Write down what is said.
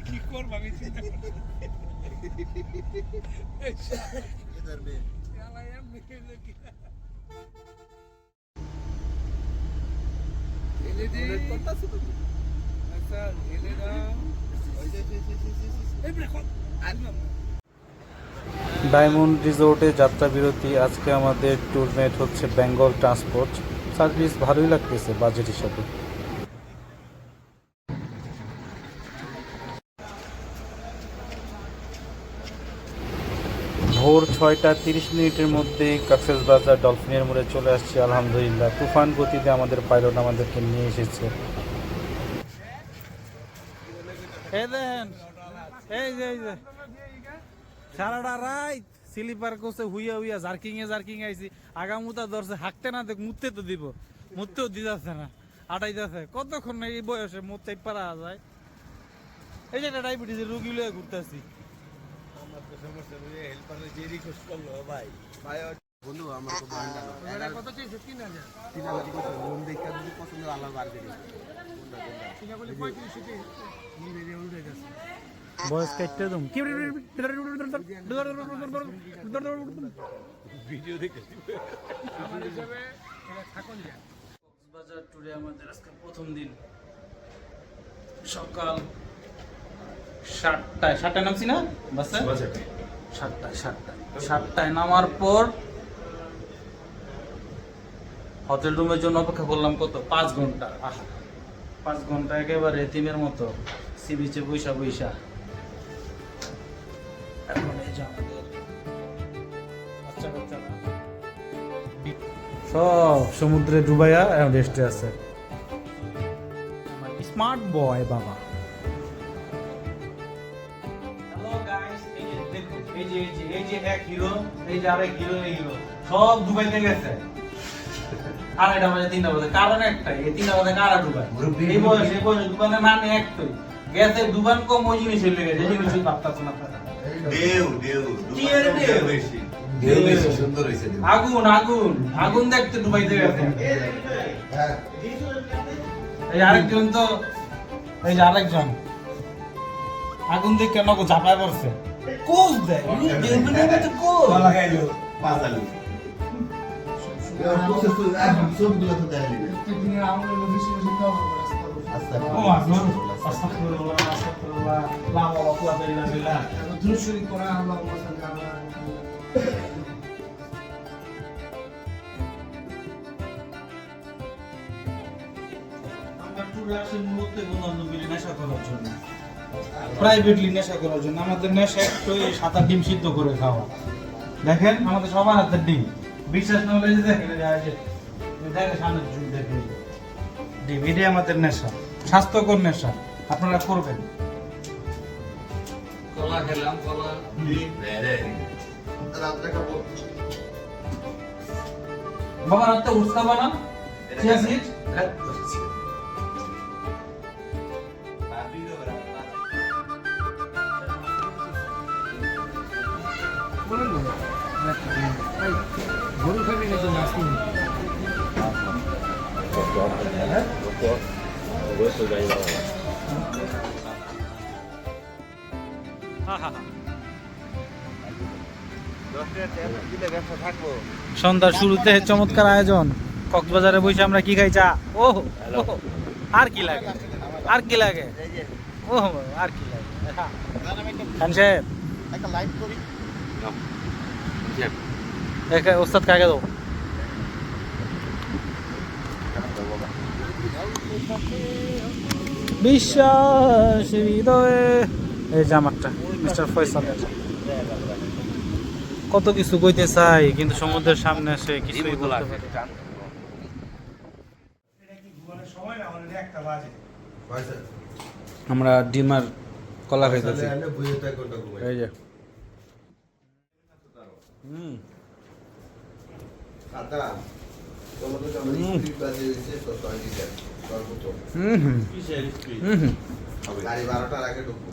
কি করব আমি চিন্তা করছি इधर में याला यार निकल की ढेले दे করতাছ তো আচ্ছা ঢেলে দাও এই ব্রেক আর না ডায়মন্ড রিসোর্টে যাত্রা বিরতি। আজকে আমাদের ট্যুরমেট হচ্ছে বেঙ্গল ট্রান্সপোর্ট সার্ভিস, ভালোই লাগতেছে বাজেট হিসাবে। ভোর 6টা 30 মধ্যে কক্সবাজার ডলফিনের মোড়ে চলে আসছি। আলহামদুলিল্লাহ, তুফান গতিতে আমাদের পাইলট আমাদেরকে নিয়ে এসেছে। এই দেখেন, এই যে সারাটা রাত স্লিপার কোচে হুইয়া হুইয়া জার্কিং আইছি। আগামুতা ধরছে হাঁকতে না দেখ মুততে তো দিব, মুততেও দিতেছে না, আটাইতেছে। কতক্ষণ এই বয়সে মুততে পারা যায়। এই যে একটা ডায়াবেটিসের রোগী লয়ে ঘুরতেছি। বন্ধু আমার তো বান্ডা না কত চাইছে 3000 কত রুম দেখে যদি পছন্দ আল্লাহ বার করে কোনটা বলে 35 তে নিয়ে রে উড়ে গেছে বয়স কাটতে দম কি ভিডিও দেখে আমার হিসাবে এটা থাকুন যায়। কক্সবাজার ট্যুরে আমাদের আজকে প্রথম দিন। সকাল 7টায় নামছি না বাসে? 7টায় নামার পর হোটেল রুমের জন্য অপেক্ষা করলাম কত 5 ঘন্টা। 5 ঘন্টা একেবারে এতিমের মতো সি বিচে বৈশা। এখন এই যে আমাদের বাচ্চারা সব সমুদ্রে ডুবাইয়া এখন রেস্টে আছে। স্মার্ট বয় বাবা। হ্যালো গাইস, এই যে এক হিরো, এই যে আরেক হিরো সব দুবাইতে গেছে। আর এটা বাজে 3টা বাজে, কারণ একটাই, এই 3টা বাজে কারা ডুবাই? এই বয়সে দুবানের মানে একটাই, গেছে দুবান কম ওই জিনিস হয়ে গেছে, এই জিনিস ভাবতাছ না। ঢেউ বেশি সুন্দর হইছে। আগুন দেখতে ডুবাইতে গেছে। এই আরেকজন তো, এই যে আরেকজন আগুন দেখে কেন ঝাঁপায় পড়ছে। কোজ দেয় কোজ লাগাইলো পাজালো। প্রাইভেটলি নেশা করার জন্য। আমাদের নেশা একটু 7-8 ডিম সিদ্ধ করে খাওয়া। দেখেন আমাদের সবার হাতের ডিম, বিশ্বাস না হলে দেখেন সামনে ডিম, এটাই আমাদের নেশা, স্বাস্থ্যকর নেশা, আপনারা করবেন। কলা খেলাম, কলা বাবা রাতে উঠতে পারা চিয়া সিড গরু খাবি না তো নাস্তি সন্ধ্যার শুরুতে চমৎকার আয়োজন। কক্সবাজারে বসে আমরা কি খাই? চা। ও আর কি লাগে, আর কি লাগে, ও আর কি লাগে। খান সাহেব একটা লাইভ করি, ওস্তাদ কাকে দাও। বিশ্বাস হৃদয়ে, এই জামাটা মিস্টার ফয়সালের। কত কিছু কইতে চাই কিন্তু সমুদ্রের সামনে এসে কিছুই বলতে পারি। আমরা ডিমার কলা খাইতেছি। এই যে গাড়ি 12টার আগে ঢুকবো।